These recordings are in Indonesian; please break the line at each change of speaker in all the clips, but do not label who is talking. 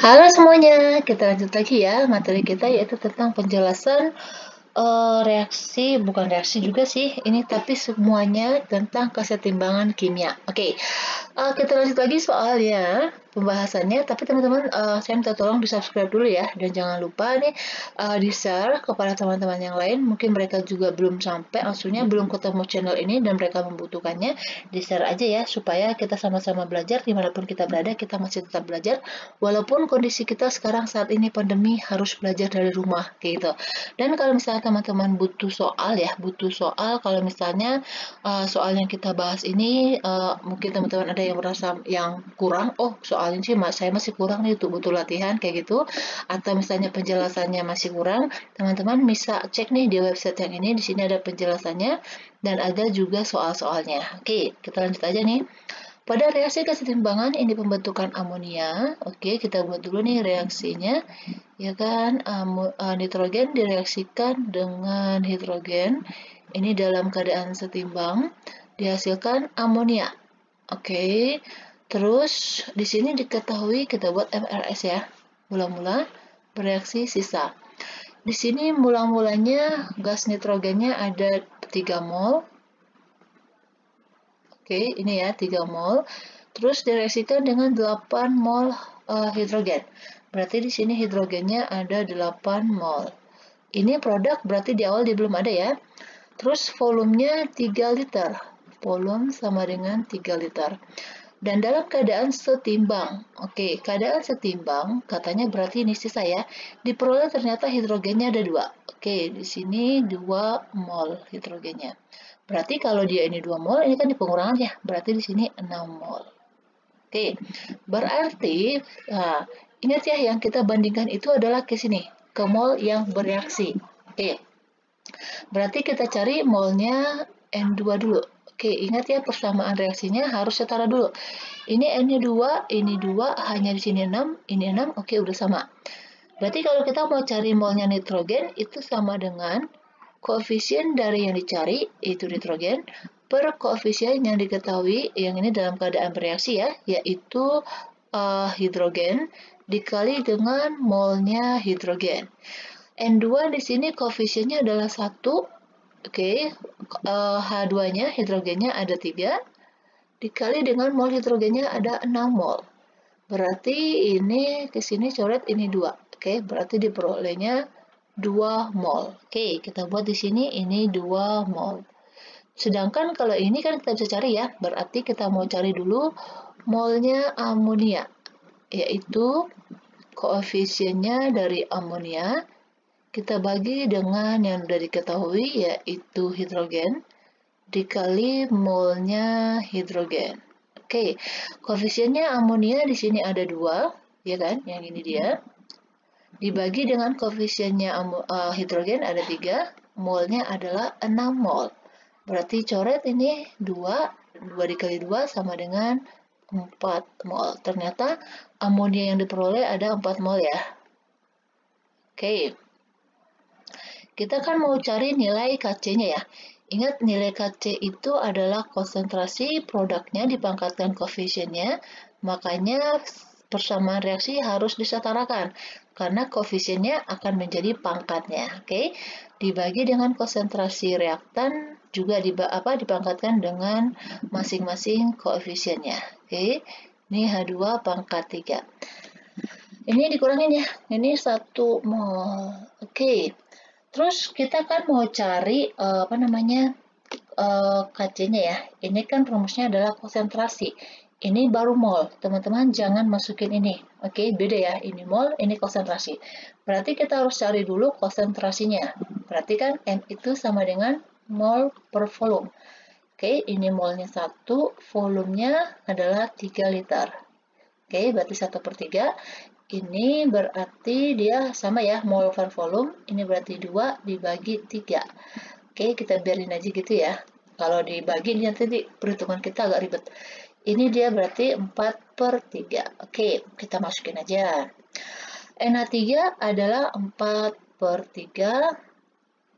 Halo semuanya, kita lanjut lagi ya. Materi kita yaitu tentang penjelasan reaksi, bukan reaksi juga sih, ini tapi semuanya tentang kesetimbangan kimia. Oke, kita lanjut lagi soalnya pembahasannya, tapi teman-teman saya minta tolong di subscribe dulu ya, dan jangan lupa nih di share kepada teman-teman yang lain, mungkin mereka juga belum sampai, maksudnya belum ketemu channel ini dan mereka membutuhkannya, di share aja ya, supaya kita sama-sama belajar, dimanapun kita berada, kita masih tetap belajar, walaupun kondisi kita sekarang saat ini pandemi harus belajar dari rumah, gitu. Dan kalau misalnya teman-teman butuh soal ya, kalau misalnya soal yang kita bahas ini mungkin teman-teman ada yang merasa yang kurang, oh soalnya sih saya masih kurang nih, butuh latihan kayak gitu, atau misalnya penjelasannya masih kurang, teman-teman bisa cek nih di website yang ini, di sini ada penjelasannya dan ada juga soal-soalnya. Oke, kita lanjut aja nih. Pada reaksi kesetimbangan ini pembentukan amonia. Oke, kita buat dulu nih reaksinya. Ya kan, nitrogen direaksikan dengan hidrogen. Ini dalam keadaan setimbang dihasilkan amonia. Oke. Terus di sini diketahui kita buat MRS ya. Mula-mula bereaksi sisa. Di sini mula-mulanya gas nitrogennya ada 3 mol. Oke, ini ya 3 mol. Terus direaksikan dengan 8 mol hidrogen. Berarti di sini hidrogennya ada 8 mol. Ini produk berarti di awal dia belum ada ya. Terus volumenya 3 liter. Volume sama dengan 3 liter. Dan dalam keadaan setimbang. Oke, keadaan setimbang katanya berarti ini sisa ya. Diperoleh ternyata hidrogennya ada 2. Oke, di sini 2 mol hidrogennya. Berarti kalau dia ini 2 mol, ini kan di pengurangan ya. Berarti di sini 6 mol. Oke, berarti nah, ingat ya yang kita bandingkan itu adalah ke sini, ke mol yang bereaksi. Oke, berarti kita cari molnya N2 dulu. Oke, ingat ya persamaan reaksinya harus setara dulu. Ini N-nya 2, ini 2, hanya di sini 6, ini 6, oke udah sama. Berarti kalau kita mau cari molnya nitrogen, itu sama dengan koefisien dari yang dicari, itu nitrogen, per koefisien yang diketahui, yang ini dalam keadaan bereaksi ya, yaitu hidrogen, dikali dengan molnya hidrogen. N2 di sini koefisiennya adalah 1, oke, H2-nya, hidrogennya ada 3, dikali dengan mol hidrogennya ada 6 mol. Berarti ini ke sini coret ini 2. Oke, berarti diperolehnya 2 mol. Oke, kita buat di sini ini 2 mol. Sedangkan kalau ini kan kita bisa cari ya, berarti kita mau cari dulu molnya amonia, yaitu koefisiennya dari amonia kita bagi dengan yang sudah diketahui yaitu hidrogen dikali molnya hidrogen. Oke, koefisiennya amonia di sini ada 2, ya kan? Yang ini dia. Dibagi dengan koefisiennya hidrogen ada 3, molnya adalah 6 mol. Berarti coret ini 2 dikali 2 sama dengan 4 mol. Ternyata amonia yang diperoleh ada 4 mol ya. Oke. Kita kan mau cari nilai Kc-nya ya. Ingat nilai Kc itu adalah konsentrasi produknya dipangkatkan koefisiennya, makanya persamaan reaksi harus disetarakan karena koefisiennya akan menjadi pangkatnya. Oke, dibagi dengan konsentrasi reaktan juga dipangkatkan dengan masing-masing koefisiennya. Oke, ini H2 pangkat 3. Ini dikurangin ya, ini 1 mol. Oke. Terus kita kan mau cari Kc-nya ya. Ini kan rumusnya adalah konsentrasi. Ini baru mol. Teman-teman jangan masukin ini. Oke, beda ya. Ini mol, ini konsentrasi. Berarti kita harus cari dulu konsentrasinya. Berarti kan M itu sama dengan mol per volume. Oke, ini molnya 1, volumenya adalah 3 liter. Oke, berarti 1/3. Ini berarti dia sama ya, mol per volume. Ini berarti 2 dibagi 3. Oke, kita biarin aja gitu ya. Kalau dibagi, nanti perhitungan kita agak ribet. Ini dia berarti 4/3. Oke, kita masukin aja. NH3 adalah 4/3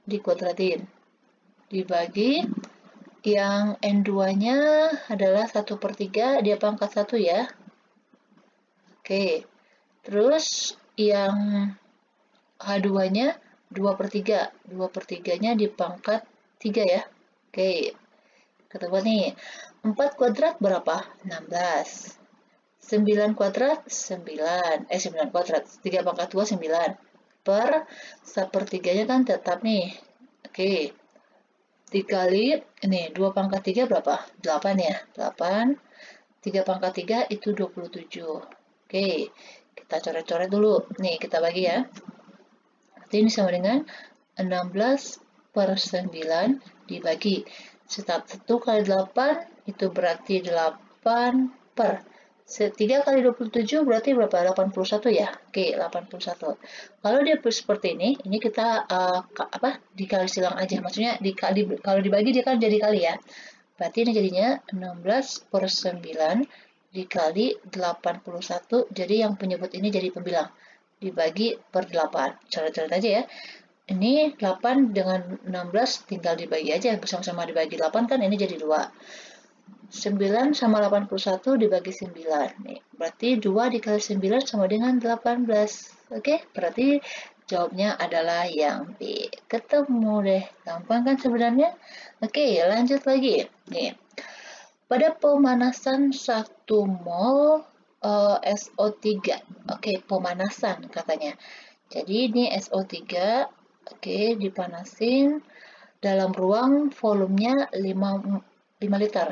dikuadratin. Dibagi yang N2-nya adalah 1/3, dia pangkat 1 ya. Oke. Terus yang H2-nya 2/3. 2/3-nya di pangkat 3 ya. Oke, kita buat nih. 4 kuadrat berapa? 16. 9 kuadrat 9. 9 kuadrat. 3 pangkat 2 9. Per 1/3-nya kan tetap nih. Oke. Dikali ini 2 pangkat 3 berapa? 8 ya. 8. 3 pangkat 3 itu 27. Oke. Kita coret-coret dulu. Nih, kita bagi ya. Berarti ini sama dengan 16/9 dibagi. 1 kali 8 itu berarti 8 per 3 kali 27 berarti berapa? 81 ya? Oke, 81. Kalau dia seperti ini kita dikali silang aja. Maksudnya kalau dibagi dia kan jadi kali ya. Berarti ini jadinya 16/9 dikali 81. Jadi yang penyebut ini jadi pembilang. Dibagi per 8. Coret-coret aja ya. Ini 8 dengan 16 tinggal dibagi aja. Bersama-sama dibagi 8 kan ini jadi 2. 9 sama 81 dibagi 9. Nih, berarti 2 dikali 9 sama dengan 18. Oke, berarti jawabnya adalah yang B. Ketemu deh. Gampang kan sebenarnya? Oke, lanjut lagi. Nih. Pada pemanasan 1 mol SO3. Oke, pemanasan katanya. Jadi ini SO3, oke, dipanasin dalam ruang volumenya 5 liter.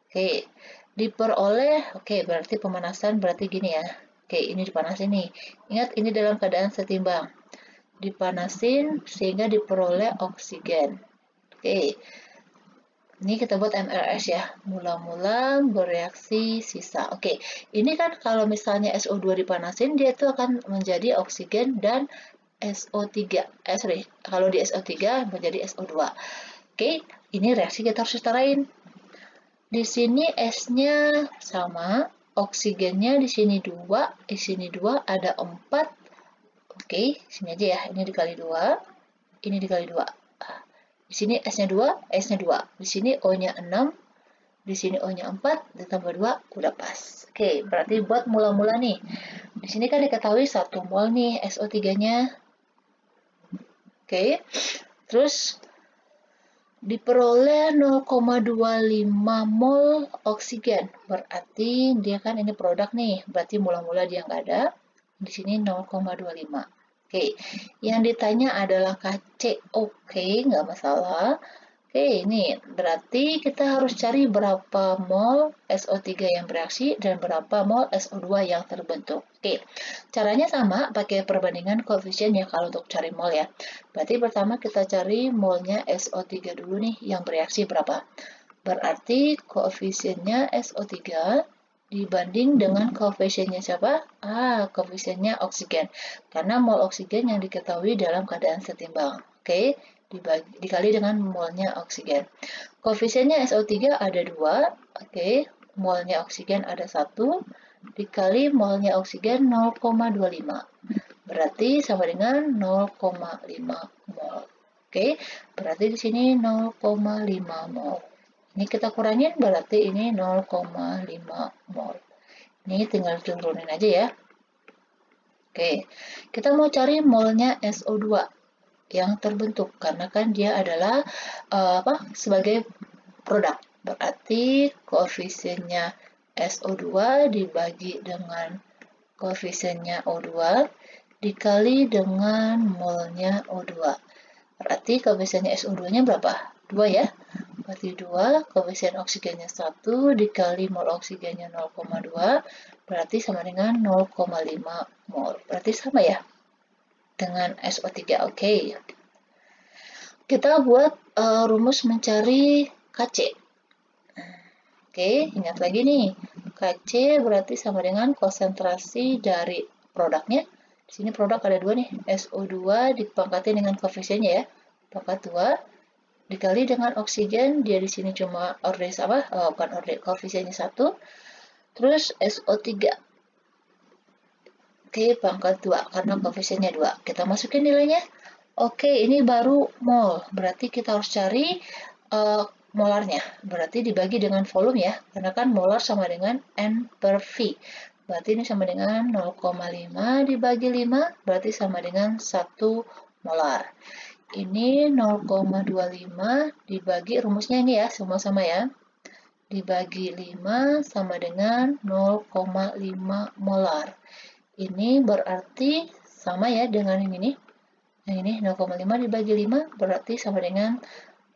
Oke, diperoleh, oke, berarti pemanasan berarti gini ya. Oke, ini dipanasin nih. Ingat, ini dalam keadaan setimbang. Dipanasin sehingga diperoleh oksigen. Oke, ini kita buat MRS ya. Mula-mula bereaksi sisa. Oke, ini kan kalau misalnya SO2 dipanasin, dia itu akan menjadi oksigen dan SO3. Kalau di SO3 menjadi SO2. Oke, ini reaksi kita harus setarain. Di sini S-nya sama, oksigennya di sini 2, di sini 2 ada 4. Oke, sini aja ya. Ini dikali 2, ini dikali 2. Di sini S-nya 2, S-nya 2. Di sini O-nya 6, di sini O-nya 4, ditambah 2, udah pas. Oke, berarti buat mula-mula nih. Di sini kan diketahui 1 mol nih SO3-nya. Oke, terus diperoleh 0,25 mol oksigen. Berarti dia kan ini produk nih, berarti mula-mula dia nggak ada. Di sini 0,25. Oke, yang ditanya adalah Kc. Oke, nggak masalah. Oke, ini berarti kita harus cari berapa mol SO3 yang bereaksi dan berapa mol SO2 yang terbentuk. Oke, caranya sama, pakai perbandingan koefisien ya kalau untuk cari mol ya. Berarti pertama kita cari molnya SO3 dulu nih, yang bereaksi berapa. Berarti koefisiennya SO3 dibanding dengan koefisiennya siapa? Koefisiennya oksigen. Karena mol oksigen yang diketahui dalam keadaan setimbang. Oke, dikali dengan molnya oksigen. Koefisiennya SO3 ada 2. Oke, molnya oksigen ada 1. Dikali molnya oksigen 0,25. Berarti sama dengan 0,5 mol. Oke, berarti di sini 0,5 mol. Ini kita kurangin berarti ini 0,5 mol. Ini tinggal turunin aja ya. Oke, kita mau cari molnya SO2 yang terbentuk karena kan dia adalah sebagai produk. Berarti koefisiennya SO2 dibagi dengan koefisiennya O2 dikali dengan molnya O2. Berarti koefisiennya SO2-nya berapa? 2 ya. Berarti 2, koefisien oksigennya 1 dikali mol oksigennya 0,2, berarti sama dengan 0,5 mol. Berarti sama ya dengan SO3. Oke. Kita buat rumus mencari Kc. Oke, ingat lagi nih. Kc berarti sama dengan konsentrasi dari produknya. Di sini produk ada 2 nih. SO2 dipangkatin dengan koefisiennya ya. Pangkat 2 dikali dengan oksigen, dia di sini cuma koefisiennya 1. Terus SO3. Oke, pangkat 2 karena koefisiennya 2. Kita masukin nilainya. Oke, ini baru mol. Berarti kita harus cari molarnya. Berarti dibagi dengan volume ya. Karena kan molar sama dengan N per V. berarti ini sama dengan 0,5 dibagi 5, berarti sama dengan 1 molar. Ini 0,25 dibagi, rumusnya ini ya, semua sama ya. Dibagi 5 sama dengan 0,5 molar. Ini berarti sama ya dengan yang ini. Yang ini 0,5 dibagi 5 berarti sama dengan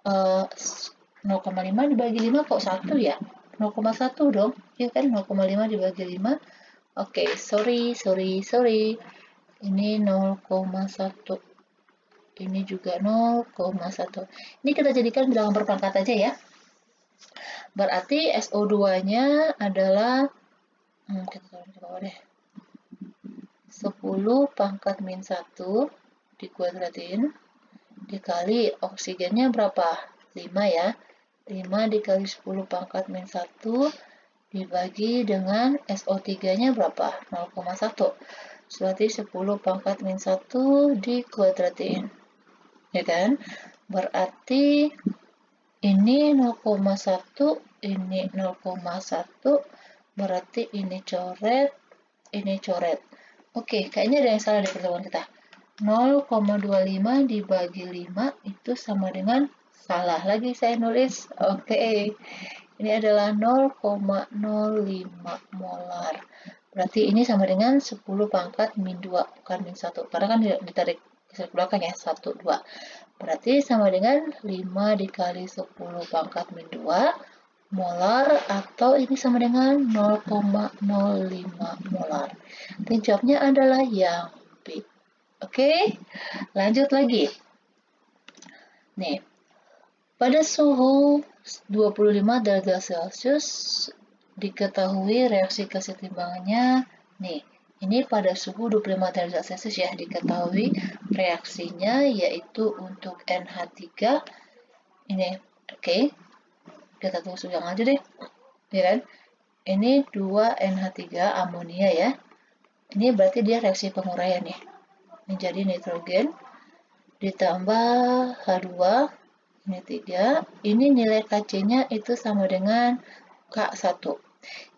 0,5 dibagi 5 kok 1 ya? 0,1 dong. Ya kan 0,5 dibagi 5. Oke, sorry. Ini 0,1. Ini juga 0,1. Ini kita jadikan bilangan berpangkat aja ya. Berarti SO2-nya adalah kita taruh di bawah deh. 10 pangkat min 1 dikuadratin dikali oksigennya berapa? 5 ya. 5 dikali 10 pangkat min 1 dibagi dengan SO3-nya berapa? 0,1. Berarti 10 pangkat min 1 dikuadratin. Ya kan? Berarti ini 0,1, ini 0,1, berarti ini coret, ini coret. Oke, kayaknya ada yang salah di pertemuan kita. 0,25 dibagi 5 itu sama dengan, salah lagi saya nulis. Oke, ini adalah 0,05 molar. Berarti ini sama dengan 10 pangkat min 2, bukan min 1. Karena kan ditarik ke belakang ya, 1, 2. Berarti sama dengan 5 dikali 10 pangkat min 2 molar, atau ini sama dengan 0,05 molar. Dan jawabnya adalah yang B. Oke, lanjut lagi. Nih, pada suhu 25 derajat Celcius diketahui reaksi kesetimbangannya. Nih, ini pada suhu 25 derajat Celcius ya, diketahui reaksinya yaitu untuk NH3. Ini, oke. Kita tulis ulang aja deh. Ya kan? Ini 2 NH3 amonia ya. Ini berarti dia reaksi penguraian nih. Menjadi nitrogen ditambah H2, ini 3. Ini nilai Kc-nya itu sama dengan K1.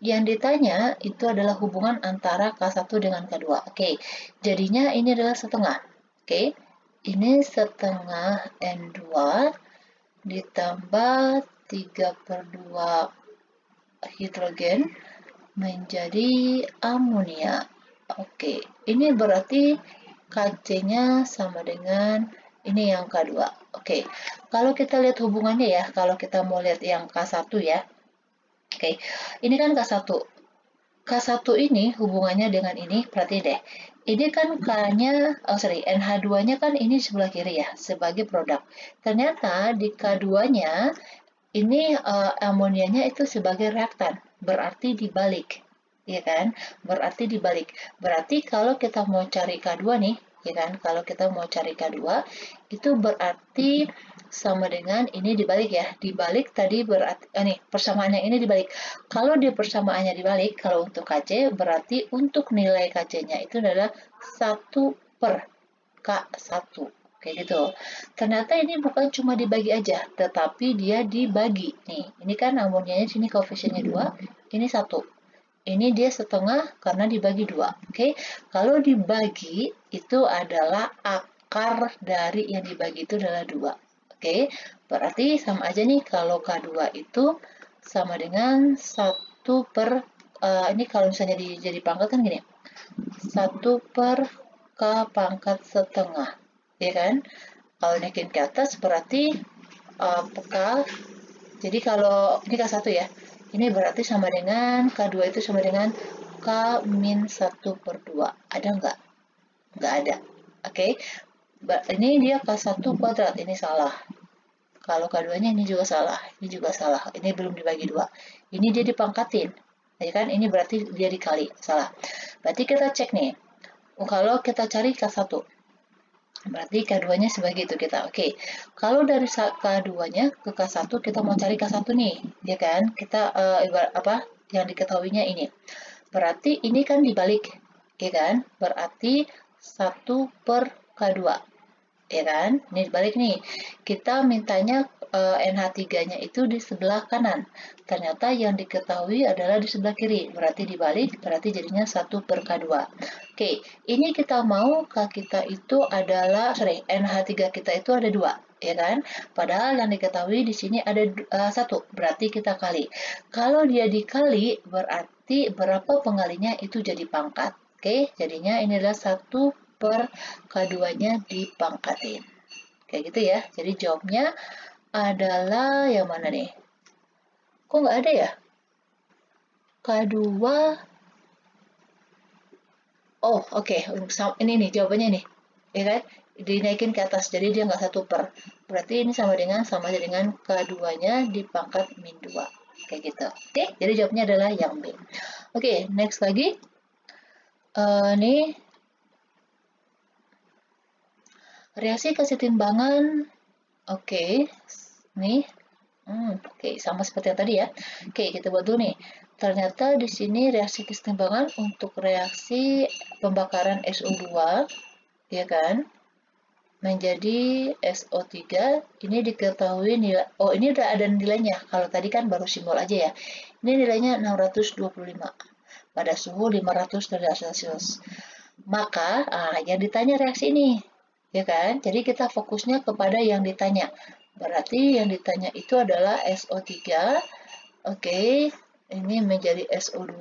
Yang ditanya itu adalah hubungan antara K1 dengan K2. Oke, jadinya ini adalah setengah. Oke, ini setengah N2 ditambah 3/2 hidrogen menjadi amonia. Oke, ini berarti Kc-nya sama dengan ini yang K2. Oke, kalau kita lihat hubungannya ya, kalau kita mau lihat yang K1 ya. Oke, ini kan K1. K1 ini hubungannya dengan ini, perhati deh. Ini kan K-nya, NH2-nya kan ini sebelah kiri ya, sebagai produk. Ternyata di K2-nya, ini amonianya itu sebagai reaktan, berarti dibalik. Ya kan? Berarti dibalik. Berarti kalau kita mau cari K2 nih, ya kan? Kalau kita mau cari K2, itu berarti sama dengan ini dibalik ya. Dibalik tadi berarti persamaannya ini dibalik. Kalau di persamaannya dibalik, kalau untuk Kc berarti untuk nilai Kc-nya itu adalah 1/K1. Kayak gitu. Ternyata ini bukan cuma dibagi aja, tetapi dia dibagi. Nih, ini kan amonianya sini koefisiennya 2, ini 1. Ini dia setengah karena dibagi 2. Oke. Kalau dibagi itu adalah akar dari yang dibagi itu adalah 2. Oke. Berarti sama aja nih kalau K2 itu sama dengan 1 per ini kalau misalnya jadi pangkat kan gini. 1/K pangkat setengah. Ya kan? Kalau naikin ke atas berarti K. Jadi kalau ini K1 ya. Ini berarti sama dengan K2 itu sama dengan K-1/2. Ada nggak? Nggak ada. Oke. Ini dia K1 kuadrat. Ini salah. Kalau K2-nya ini juga salah. Ini juga salah. Ini belum dibagi 2. Ini dia dipangkatin. Ya kan? Ini berarti dia dikali. Salah. Berarti kita cek nih. Kalau kita cari K1. Berarti K2-nya sebagai itu kita. Oke. Kalau dari K2-nya ke K1 kita mau cari K1 nih, ya kan? Kita ibarat apa? Yang diketahuinya ini. Berarti ini kan dibalik, ya kan? Berarti 1/K2. ya kan? Ini dibalik nih. Kita mintanya NH3-nya itu di sebelah kanan. Ternyata yang diketahui adalah di sebelah kiri. Berarti dibalik, berarti jadinya 1/K2. Oke, ini kita mau K kita itu adalah, NH3 kita itu ada 2, ya kan? Padahal yang diketahui di sini ada 1, berarti kita kali. Kalau dia dikali, berarti berapa pengalinya itu jadi pangkat. Oke, jadinya ini adalah 1/K2-nya dipangkatin. Kayak gitu ya. Jadi jawabnya adalah yang mana nih? Kok nggak ada ya? K2. Oh, oke. Ini nih jawabannya nih. Ya kan? Dinaikin ke atas, jadi dia nggak 1/. Berarti ini sama aja dengan K2-nya dipangkat min 2. Kayak gitu. Oke, jadi jawabnya adalah yang B. Oke, next lagi. Nih. Reaksi kesetimbangan. Oke. Nih. Oke, sama seperti yang tadi ya. Oke, kita buat dulu nih. Ternyata di sini reaksi kesetimbangan untuk reaksi pembakaran SO2, ya kan, menjadi SO3. Ini diketahui nilai, ini udah ada nilainya. Kalau tadi kan baru simbol aja ya. Ini nilainya 625 pada suhu 500 derajat Celcius. Maka, yang ditanya reaksi ini, ya kan? Jadi kita fokusnya kepada yang ditanya. Berarti yang ditanya itu adalah SO3. Oke, ini menjadi SO2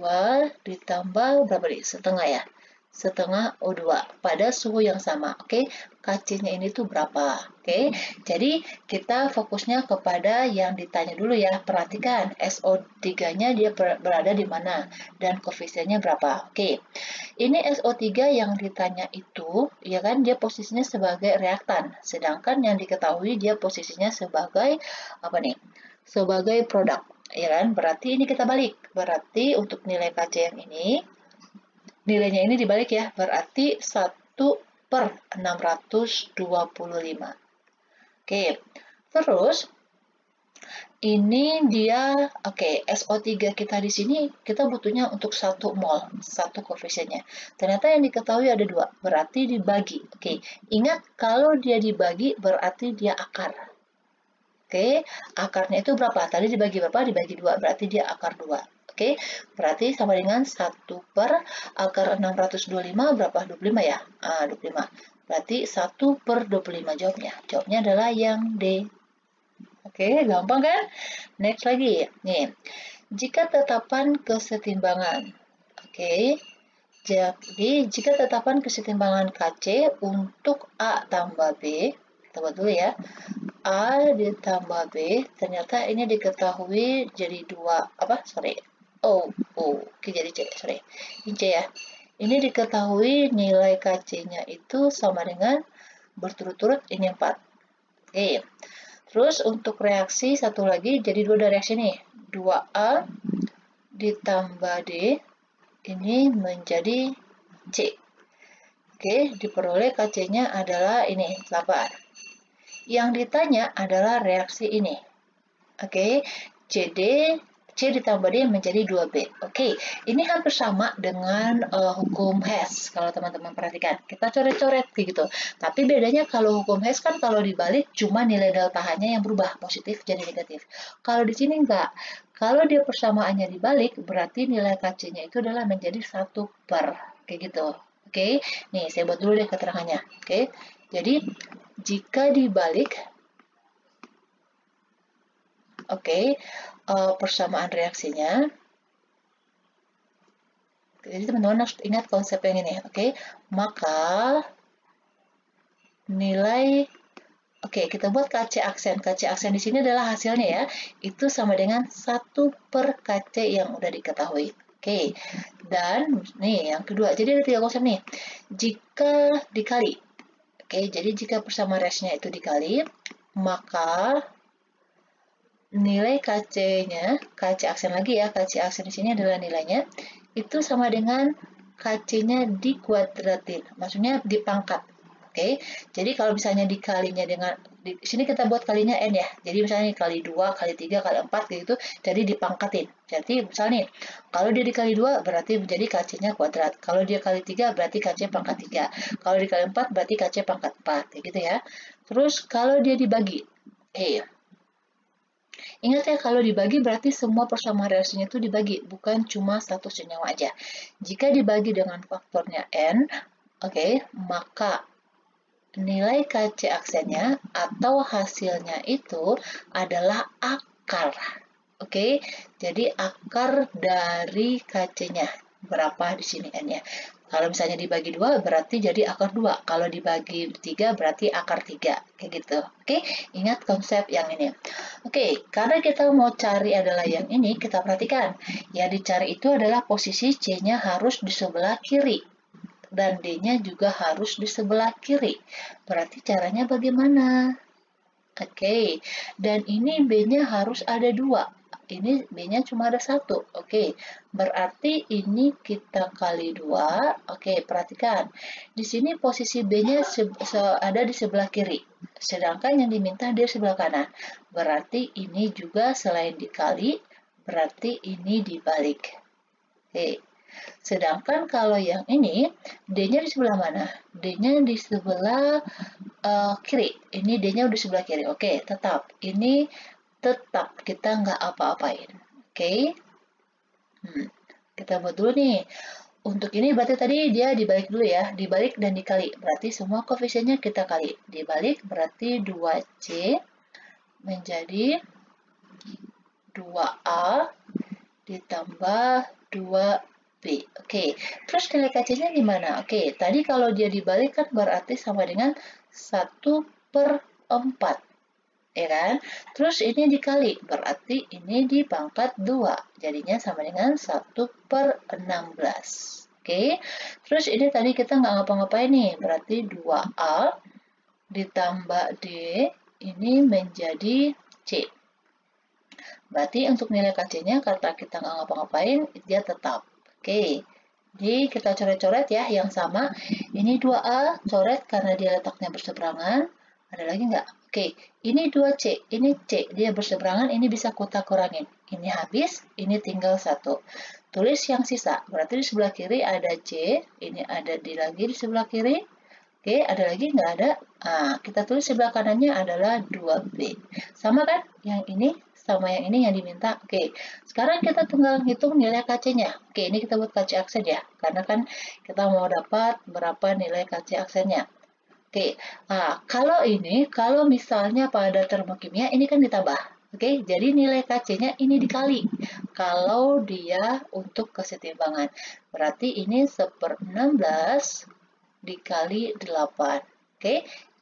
ditambah berapa nih? Setengah ya? Setengah O2 pada suhu yang sama. Oke, Kc-nya ini tuh berapa? Oke, jadi kita fokusnya kepada yang ditanya dulu ya. Perhatikan SO3-nya dia berada di mana dan koefisiennya berapa. Oke, ini SO3 yang ditanya itu, ya kan, dia posisinya sebagai reaktan. Sedangkan yang diketahui dia posisinya sebagai apa nih? Sebagai produk. Ya kan? Berarti ini kita balik. Berarti untuk nilai Kc yang ini, nilainya ini dibalik ya, berarti 1/625. Oke, terus ini dia, SO3 kita di sini, kita butuhnya untuk 1 mol, 1 koefisiennya. Ternyata yang diketahui ada 2, berarti dibagi. Oke, ingat kalau dia dibagi berarti dia akar. Oke, akarnya itu berapa? Tadi dibagi berapa? Dibagi 2, berarti dia akar 2. Oke, berarti sama dengan 1/akar 625 berapa? 25 ya? 25. Berarti 1/25 jawabnya. Jawabnya adalah yang D. Oke, gampang kan? Next lagi. Nih, jika tetapan kesetimbangan. Oke, jadi jika tetapan kesetimbangan Kc untuk A tambah B, kita buat dulu ya. A ditambah B, ternyata ini diketahui jadi 2, oke, jadi C, ini C ya. Ini diketahui nilai Kc-nya itu sama dengan berturut-turut ini 4. Oke, terus untuk reaksi satu lagi, jadi 2 dari reaksi nih. 2A ditambah D, ini menjadi C. Oke, diperoleh Kc-nya adalah ini, 8. Yang ditanya adalah reaksi ini. Oke, C ditambah D menjadi 2B. Oke, ini hampir sama dengan hukum Hess. Kalau teman-teman perhatikan, kita coret-coret kayak gitu. Tapi bedanya kalau hukum Hess kan kalau dibalik cuma nilai delta H-nya yang berubah, positif jadi negatif. Kalau di sini enggak. Kalau dia persamaannya dibalik, berarti nilai Kc-nya itu adalah menjadi 1/, kayak gitu. Oke, nih saya buat dulu deh keterangannya. Oke, jadi jika dibalik, persamaan reaksinya. Jadi teman-teman harus ingat konsep yang ini, maka nilai, kita buat Kc aksen. Kc aksen di sini adalah hasilnya ya, itu sama dengan 1/Kc yang udah diketahui. Dan nih yang kedua, jadi ada 3 konsep nih. Jika dikali, jadi jika persamaan reaksinya itu dikali, maka nilai Kc-nya, Kc aksen lagi ya, Kc aksen di sini adalah nilainya, itu sama dengan Kc-nya dikuadratin, maksudnya dipangkat. Jadi kalau misalnya dikalinya dengan Di sini kita buat kalinya N ya. Jadi misalnya kali 2, kali 3, kali 4 gitu. Jadi dipangkatin. Jadi misalnya nih, kalau dia dikali 2 berarti menjadi KC-nya kuadrat. Kalau dia kali 3 berarti KC pangkat 3. Kalau dikali 4 berarti KC pangkat 4. Kayak gitu ya. Terus kalau dia dibagi. Ingat ya, kalau dibagi berarti semua persamaan reaksinya itu dibagi, bukan cuma satu senyawa aja. Jika dibagi dengan faktornya N, maka nilai KC aksennya atau hasilnya itu adalah akar. Jadi akar dari KC-nya. Berapa di sini N-nya. Kalau misalnya dibagi 2 berarti jadi akar 2. Kalau dibagi 3 berarti akar 3. Kayak gitu. Ingat konsep yang ini. Karena kita mau cari adalah yang ini, kita perhatikan. Yang dicari itu adalah posisi C-nya harus di sebelah kiri. Dan D-nya juga harus di sebelah kiri. Berarti caranya bagaimana? Dan ini B-nya harus ada 2. Ini B-nya cuma ada 1. Berarti ini kita kali 2. Perhatikan. Di sini posisi B-nya ada di sebelah kiri. Sedangkan yang diminta di sebelah kanan. Berarti ini juga selain dikali, berarti ini dibalik. Sedangkan kalau yang ini, D-nya di sebelah mana? D-nya di sebelah kiri. Ini D-nya udah sebelah kiri. Tetap. Ini tetap kita nggak apa-apain. Kita buat dulu nih. Untuk ini berarti tadi dia dibalik dulu ya. Dibalik dan dikali. Berarti semua koefisiennya kita kali. Dibalik berarti 2C menjadi 2A ditambah 2B. Terus nilai KC-nya gimana? Tadi kalau dia dibalik kan berarti sama dengan 1/4. Ya kan? Terus ini dikali, berarti ini dipangkat 2. Jadinya sama dengan 1/16. Terus ini tadi kita nggak ngapa-ngapain nih, berarti 2A ditambah D, ini menjadi C. Berarti untuk nilai KC-nya, karena kita nggak ngapa-ngapain, dia tetap. Jadi kita coret-coret ya yang sama. Ini 2A, coret karena dia letaknya berseberangan. Ada lagi nggak? Ini 2C, ini C, dia berseberangan, ini bisa kita kurangin. Ini habis, ini tinggal 1. Tulis yang sisa, berarti di sebelah kiri ada C, ini ada lagi di sebelah kiri. Ada lagi nggak ada? Kita tulis sebelah kanannya adalah 2B. Sama kan? Yang ini sama yang ini yang diminta. Sekarang kita tinggal hitung nilai KC-nya. Ini kita buat KC aksen ya, karena kan kita mau dapat berapa nilai KC aksennya. Kalau misalnya pada termokimia ini kan ditambah. Jadi nilai KC-nya ini dikali. Kalau dia untuk kesetimbangan, berarti ini 1/16 dikali 8.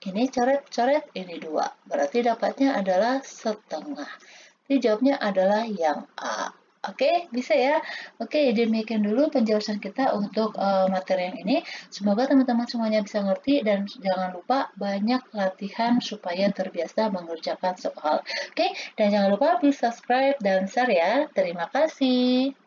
Ini coret-coret, ini 2. Berarti dapatnya adalah setengah. Jadi jawabnya adalah yang A. Bisa ya? Demikian dulu penjelasan kita untuk materi yang ini. Semoga teman-teman semuanya bisa ngerti dan jangan lupa banyak latihan supaya terbiasa mengerjakan soal. Dan jangan lupa please subscribe dan share ya. Terima kasih.